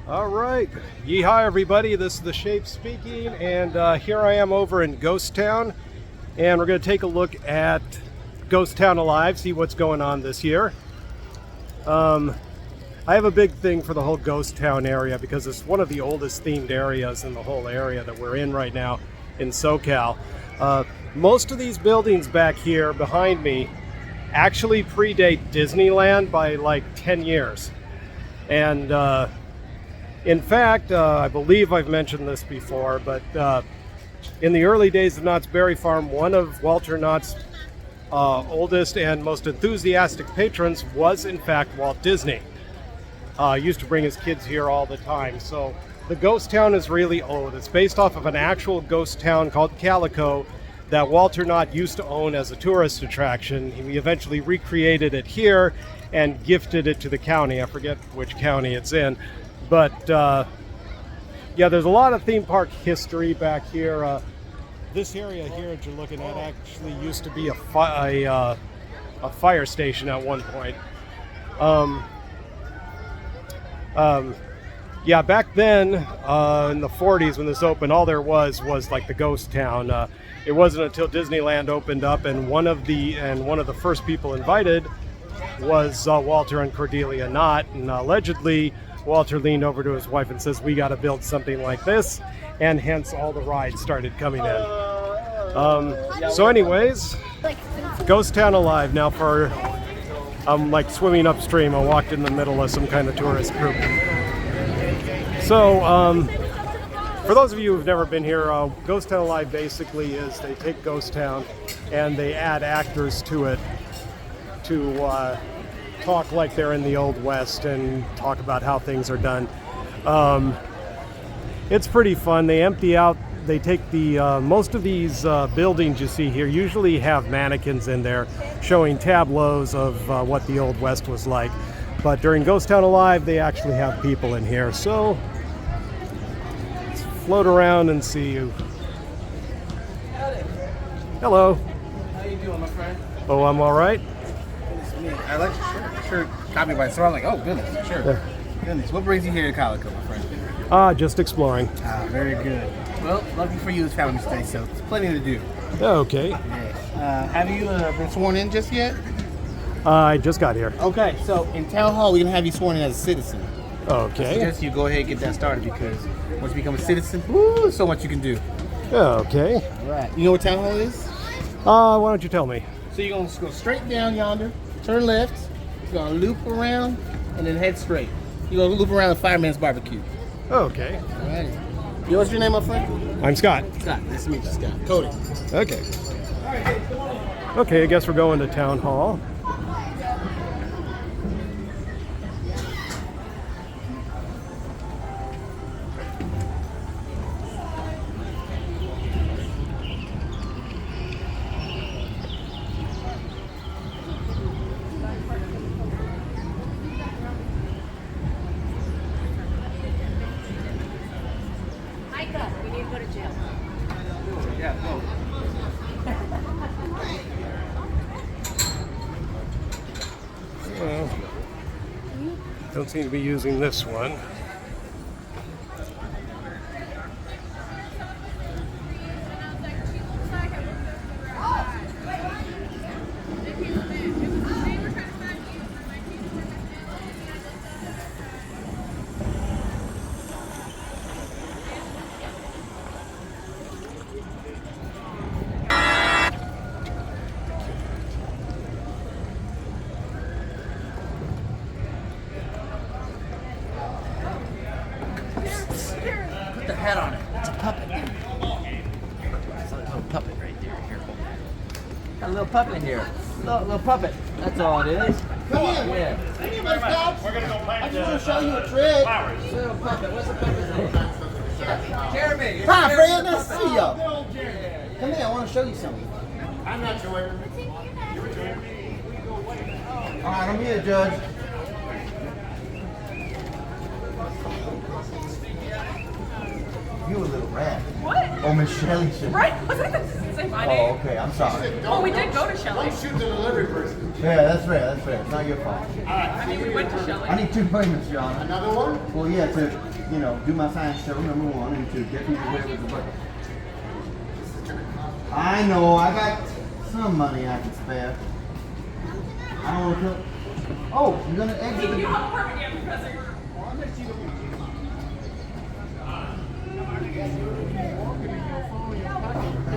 All right, yeehaw everybody, this is The Shape speaking, and here I am over in Ghost Town, and we're going to take a look at Ghost Town Alive, see what's going on this year. I have a big thing for the whole Ghost Town area because it's one of the oldest themed areas in the whole area that we're in right now in SoCal. Most of these buildings back here behind me actually predate Disneyland by like 10 years. And in fact, I believe I've mentioned this before, but in the early days of Knott's Berry Farm, one of Walter Knott's oldest and most enthusiastic patrons was in fact Walt Disney. Used to bring his kids here all the time. So the ghost town is really old. It's based off of an actual ghost town called Calico that Walter Knott used to own as a tourist attraction. He eventually recreated it here and gifted it to the county. I forget which county it's in. But yeah, there's a lot of theme park history back here. This area here that you're looking at actually used to be a fire station at one point. Yeah, back then in the 40s when this opened, all there was like the ghost town. It wasn't until Disneyland opened up, and one of the first people invited was Walter and Cordelia Knott, and allegedly Walter leaned over to his wife and says, "We got to build something like this," and hence all the rides started coming in. So anyways, Ghost Town Alive. Now I'm like swimming upstream. I walked in the middle of some kind of tourist group. So for those of you who've never been here, Ghost Town Alive basically is they take Ghost Town and they add actors to it to talk like they're in the Old West and talk about how things are done. It's pretty fun. They empty out, they take the, most of these buildings you see here usually have mannequins in there showing tableaus of what the Old West was like. But during Ghost Town Alive, they actually have people in here. So let's float around and see you. Hello. How you doing, my friend? Oh, I'm all right. I like your shirt. Your shirt caught me by so I'm like, oh goodness, sure. Yeah. Goodness. What brings you here to Calico, my friend? Just exploring. Very good. Well, lucky for you, it's Family Day, so it's plenty to do. Okay. Yes. Have you been sworn in just yet? I just got here. Okay, so in Town Hall, we're going to have you sworn in as a citizen. Okay. I suggest you go ahead and get that started because once you become a citizen, woo, so much you can do. Okay. All right. You know what Town Hall is? Why don't you tell me? So you're going to go straight down yonder, turn left, you're going to loop around, and then head straight. You're going to loop around the Fireman's Barbecue. Okay. All right. What's your name, my friend? I'm Scott. Scott. Nice to meet you, Scott. Cody. Okay. Okay, I guess we're going to Town Hall. We need to go to jail. Yeah, go. Well, don't seem to be using this one. Put the head on it. It's a puppet. It's a little puppet right there. Here, hold that. Got a little puppet in here. Little puppet. That's all it is. Come in. Yeah. Thank you very much. We're going to go plant I just want to show you a trick. flowers. Little puppet. What's the puppet's name? Jeremy. Hi, Fred. Nice to see y'all. Come here. I want to show you something. I'm not sure. All right, I'm here, Judge. You a little rat. What? Oh, Miss Shelley should. Right? Was that the same Oh, okay. I'm sorry. Well, we did go to Shelley. Don't shoot the delivery person. Yeah, that's right. That's right. It's not your fault. I mean, we went to Shelley. I need 2 payments, Your Honor. Another one? Well, yeah, to, you know, do my science show, number 1, and to get people away with the bucket. I know, I got some money I can spare. I don't want to kill. Oh, you're gonna exit You the. have a permit yet, Professor?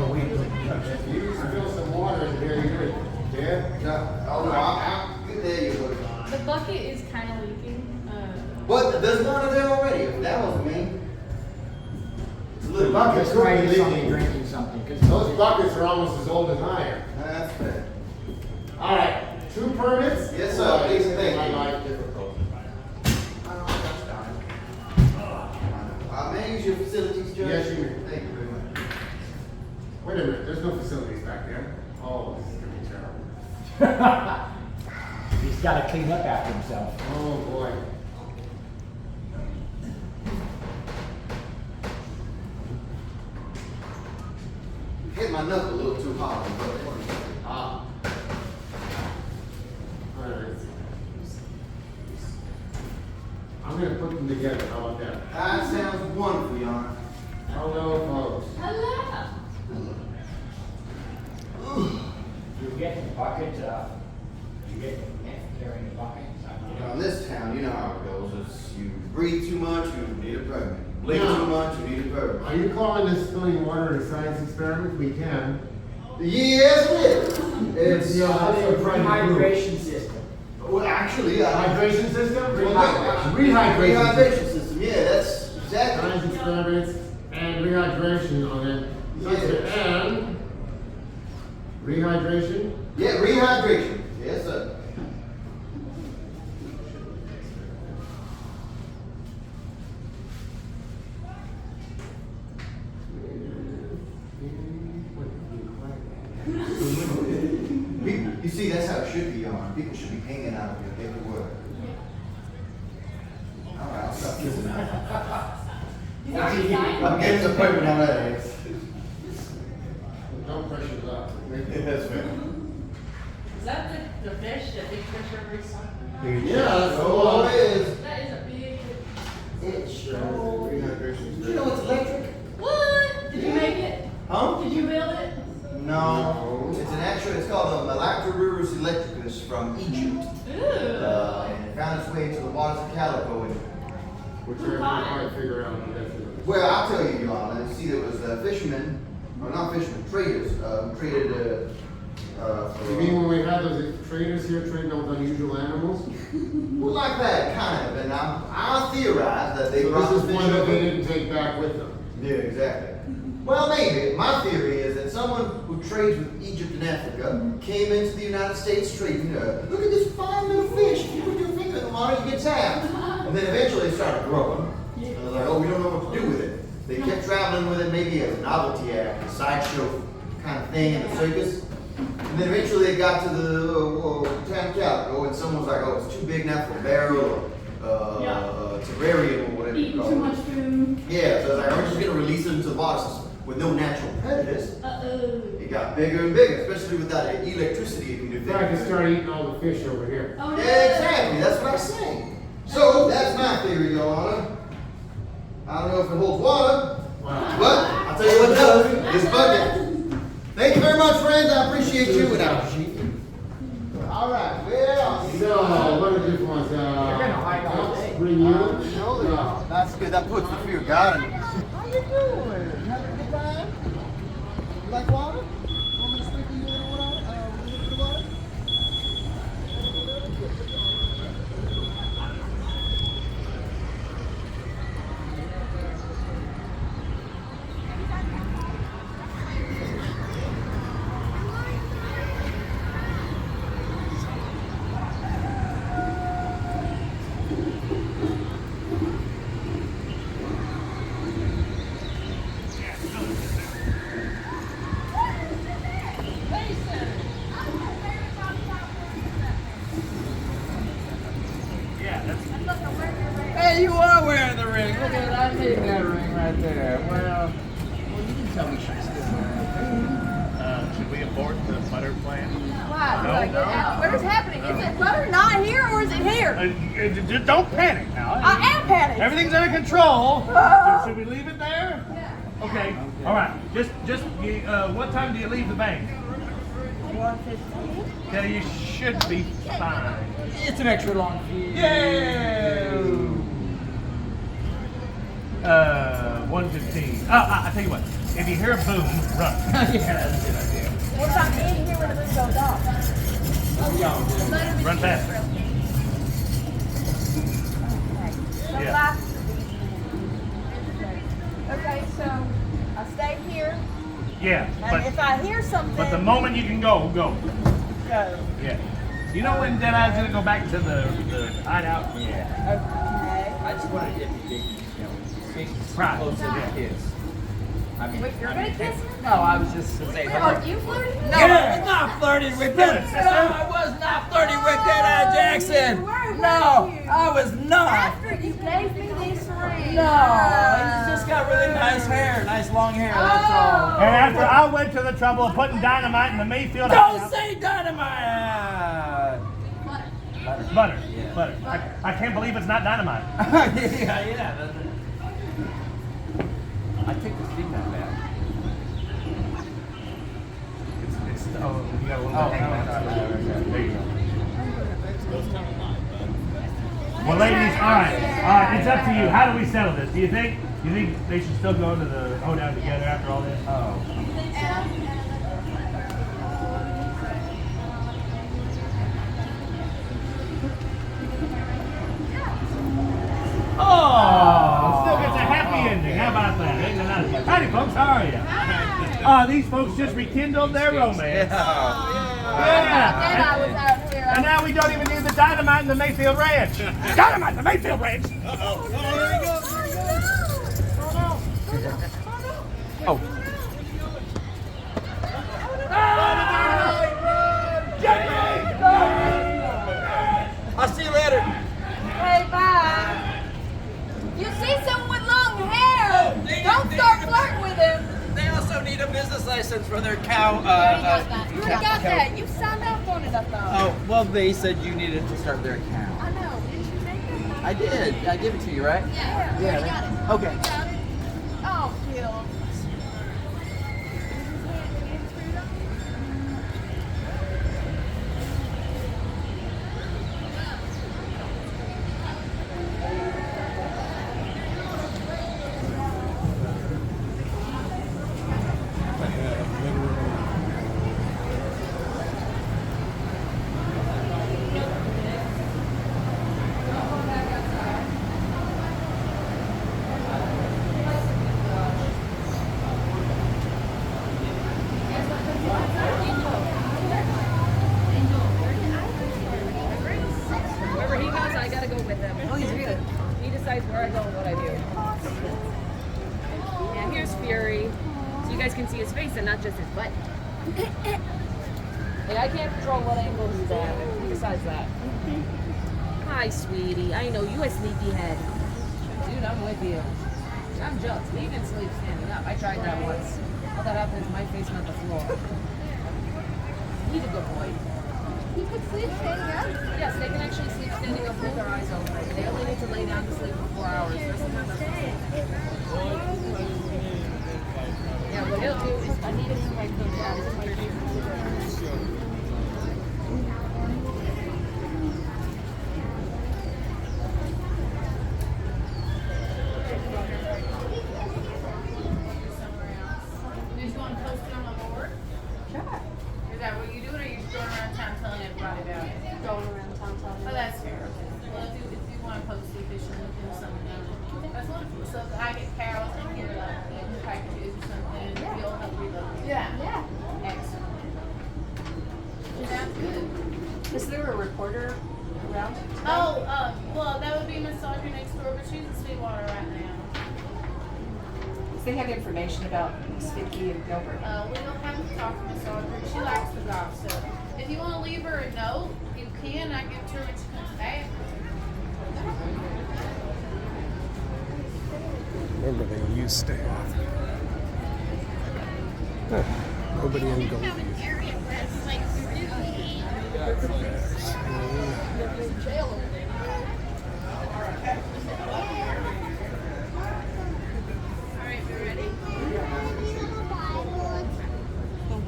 You spill some water in here, yeah? No, oh no, I'm good there you would. The bucket is kind of leaking. What? There's water there already. That wasn't me. It's a The little bucket's could right be something leaking. drinking something, because those buckets are almost as old as I am. That's fair. All right, 2 permits? Yes, sir. Please and thank My you. life difficult. May I use your facilities, Judge? Yes, you may. Thank you very much. Wait a minute, there's no facilities back there. Oh, this is gonna be terrible. He's got to clean up after himself. Oh, boy. Hit my knuckle a little too hard, but Ah. All right. I'm gonna put them together, how about that? that sounds wonderful, Your Honor. Hello, folks. Hello. You get the bucket, you get the net carrying the bucket. In this town, you know how it goes. It's you breathe too much, you need a permit. You blink Yeah. too much, you need a permit. Are you calling this spilling water a science experiment? We can. Yes, it is. It's Yeah, that's a private group. Hydration system. well, actually, Hydration system? Rehydration. Rehydration. Rehydration system. Yeah, that's exactly. Science experiments and rehydration on it. Yeah. And rehydration? Yeah, rehydration. Yes, sir. You see, that's how it should be on. People should be hanging out of your every word. All right, I'll stop kissing now. He's already signed. I'm getting the appointment on that. Don't pressure it up. Yes, Is that the fish, that big fish every summer? Yeah, that's the Oh, one. it is. That is a big. It sure is. Rehydration. Did you know it's electric? What? Did you make it? Huh? Did you build it? No. It's an actual, it's called a Malactarurus electricus from Egypt. Ooh. And it found its way to the waters of Calico. And, Which we're gonna try to figure out what that's doing. well, I'll tell you, Your Honor. See, there was fishermen, or not fishermen, traders, who traded You mean when we had those traders here trading those unusual animals? well, like that, kind of. And I theorize that they So brought this the is fish one that over. they didn't take back with them. Yeah, exactly. Well, maybe. My theory is that someone who trades with Egypt and Africa came into the United States trading. Look at this fine little fish. If you put your finger in the water, you get tapped. And then eventually it started growing. And they're like, oh, we don't know what to do with it. They kept traveling with it maybe as a novelty act, a sideshow kind of thing in the circus. And then eventually they got to the town of Calico, and someone was like, oh, it's too big now for a barrel or terrarium or whatever you Eating call too it. much food. Yeah, so it's like, we're just going to release it into the water system with no natural predators. Uh-oh. It got bigger and bigger, especially without electricity. It can do In fact, things. it started eating all the fish over here. Oh no. Yeah, exactly. That's what I say. So, that's my theory, Your Honor. I don't know if it holds water, Wow. but I'll tell you what does. This bucket. Thank you very much, friends. I appreciate you. And all right. Well, So, what are the different ones? Bring you? that's good. That puts the fear of God in me. How you doing? You having a good time? You like water? Want me to sprinkle you a little water? A little bit of water? Hey, you are wearing the ring. Look at that. I need that ring right there. Well, you can tell me she's still wearing it. abort the butter plant? Why? No. What is happening? Is it butter not here or is it here? Just don't panic now. I am panicked. Everything's under control. Oh. Should we leave it there? Yeah. Okay. All right. Just what time do you leave the bank? 1:15. Yeah, you should be fine. It's an extra long fuse. Yeah. 1:15. I tell you what. If you hear a boom, run. Yeah, that's a good idea. What if I'm in here when the boom goes off? Run faster. Okay. Yeah. Okay, so I stay here, Yeah. and if I hear something, But the moment you can go. go. Yeah. You know when Deadeye's gonna go back to the hideout? Yeah. Okay. I just wanted to get Right. closer to Yeah. kiss. I mean, Wait, you're gonna kiss him? No, I was just saying. Are you flirting? No, I was not flirting with that. No, I was not flirting with Deadeye Jackson. You were, No, weren't you? I was not. After you gave me this ring. No, he's just got really nice hair, nice long hair. That's all. And after I went to the trouble of putting dynamite in the Mayfield Don't hideout- say dynamite. Butter. Yeah. Butter. I can't believe it's not dynamite. yeah. That's it. I take the steam that bad. It's you got a little bit Oh, hanging no, out. no, no, no, no. There you go. Well, ladies, all right, it's up to you. How do we settle this? Do you think they should still go to the hoedown together after all this? Oh. Oh, still gets a happy ending. How about that? Ain't that nice? Howdy, folks. How are you? These folks just rekindled their romance. Then Yeah. I was out here. And now we don't even need the dynamite in the Mayfield Ranch. Dynamite in the Mayfield Ranch. Oh. I'll see you later. Hey, bye. You see someone with long hair? Don't start flirting with him. They also need a business license for their cow. You already got that. You already got that. You signed up on it, I thought. Oh, well, they said you needed to start their account. I know. Didn't you make it? I did. I give it to you, right? Yeah. You already got it. Okay. You got it. Oh, Gil. Wherever he goes, I gotta go with him. Oh, he's good. He decides where I go and what I do. Yeah, here's Fury. So you guys can see his face and not just his butt. Like, I can't control what angle he's at. He decides that. Hi, sweetie. I know you a sleepy head. Dude, I'm with you. I'm jealous. He even sleeps standing up. I tried that once. All that happens, my face met the floor. He's a good boy. He could sleep standing up. Yes, they can actually sleep standing up with their eyes open. They only need to lay down to sleep for 4 hours. The rest of the time, that's yeah, what he'll do is I need him to like go down to my You just want to post it on the board? Sure. Is that what you do, or are you just going around town telling everybody about it? Going around town telling Oh, that's fair. Well, if you want to post it, you should look into something. That's wonderful. So if I get Carol in here, like, eating packages or something, you'll help reload it. Yeah. Excellent. Sounds good. Is there a reporter around? Oh, well, that would be Miss Audrey next door, but she's in Sweetwater right now. Does they have information about Vicky and Gilbert? We'll have to talk to Miss Audrey. She likes to gossip. If you want to leave her a note, you can. I give it to her when she comes back. Remember, they used to have nobody in Gold. You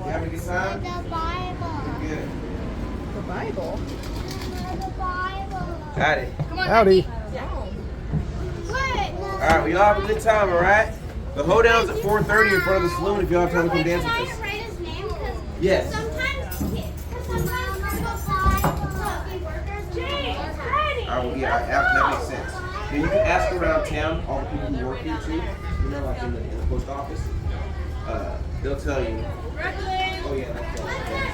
have any sign? The Bible. Good. The Bible. The Bible. Got it. Come on, Howdy. Wait. All right, we all have a good time, all right? The hoedown's at 4:30 in front of the saloon if you all have time to come dance with us. Write his name? Because Yes. sometimes workers. James, Freddie. All right, well, yeah, that makes sense. Then you can ask around town, all the people who work here too, you know, like in the post office. They'll tell you. Oh, yeah, that's right.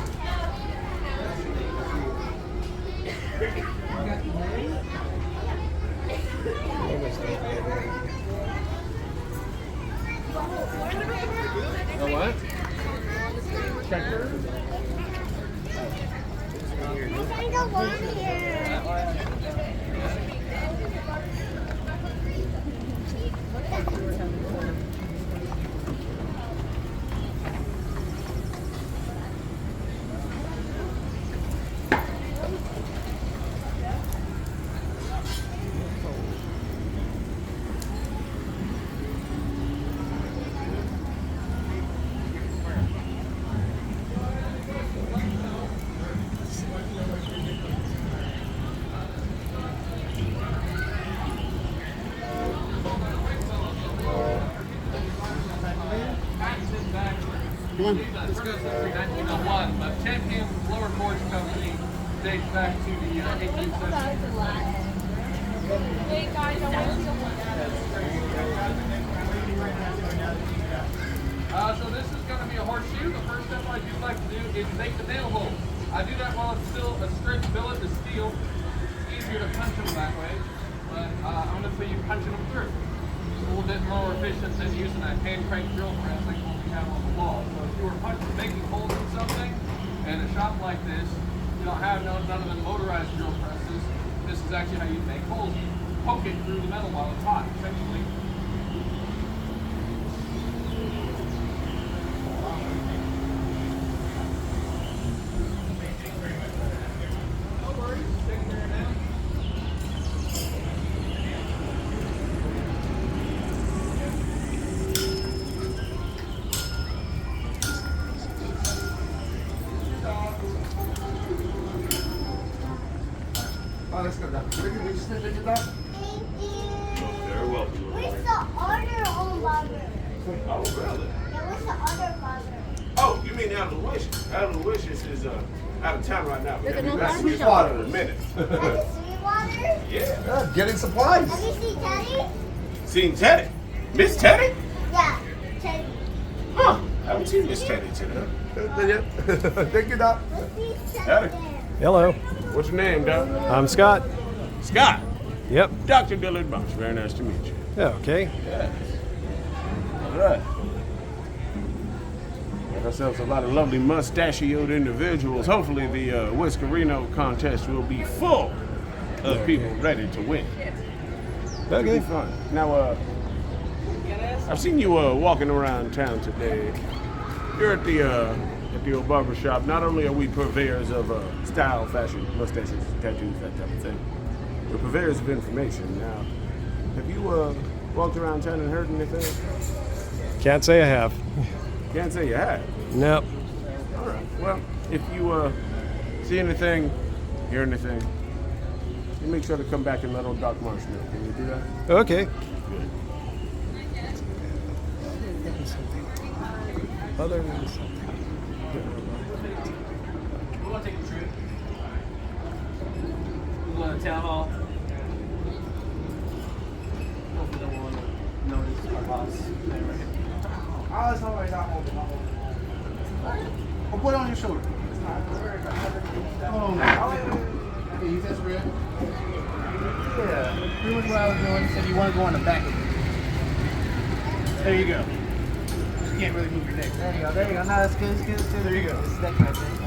Oh, what? I don't go on here. This goes through 1901, but Champion Lower Course Company dates back to the 18th century. Hey guys, I want to So this is going to be a horseshoe. The first step I do like to do is make the nail hole. I do that while it's still a straight billet of steel. It's easier to punch them that way, but I'm going to say you're punching them through. It's a little bit more efficient than using a hand crank drill press like what we have on the wall. So if you were making holes in something in a shop like this, you don't have none of the motorized drill presses. This is actually how you make holes. You poke it through the metal while it's hot, essentially. Thank you. Very well. Where's the other hamburger? Oh, really? Yeah, where's the other burger? Oh, you mean Out of the Wishes? Out of the Wishes is out of town right now. But There's he'll be no back barber in shop. a minute. Have you seen water? Yeah. Getting supplies. Have you seen Teddy? Seen Teddy? Miss Teddy? Yeah, Teddy. Huh. Haven't seen Miss Teddy today. Thank you, Doc. Let's see Teddy Howdy. there. Hello. What's your name, Doc? I'm Scott. Scott. Yep. Dr. Dillard Bunch. Very nice to meet you. Yeah, okay. Yes. All right. Got ourselves a lot of lovely mustachioed individuals. Hopefully the Whiskerino contest will be full of people ready to win. That'll be Okay. fun. Now, I've seen you walking around town today. Here at the old barber shop, not only are we purveyors of style, fashion, mustaches, tattoos, that type of thing, we're purveyors of information. Now, have you walked around town and heard anything? Can't say I have. Can't say you have. Nope. All right. Well, if you see anything, hear anything, you make sure to come back and let old Doc Marsh know. Can you do that? Okay. Other than something. We want to take a trip. We go to town hall. Hopefully no one will notice our boss. Oh, it's always not holding. Well, put it on your shoulder. Oh, no. Hey, that's real. Yeah. Pretty much what I was doing. He said you want to go on the back of it. There you go. You can't really move your neck. There you go. There you go. No, that's good. That's good. That's good. There you go. This is that kind of thing.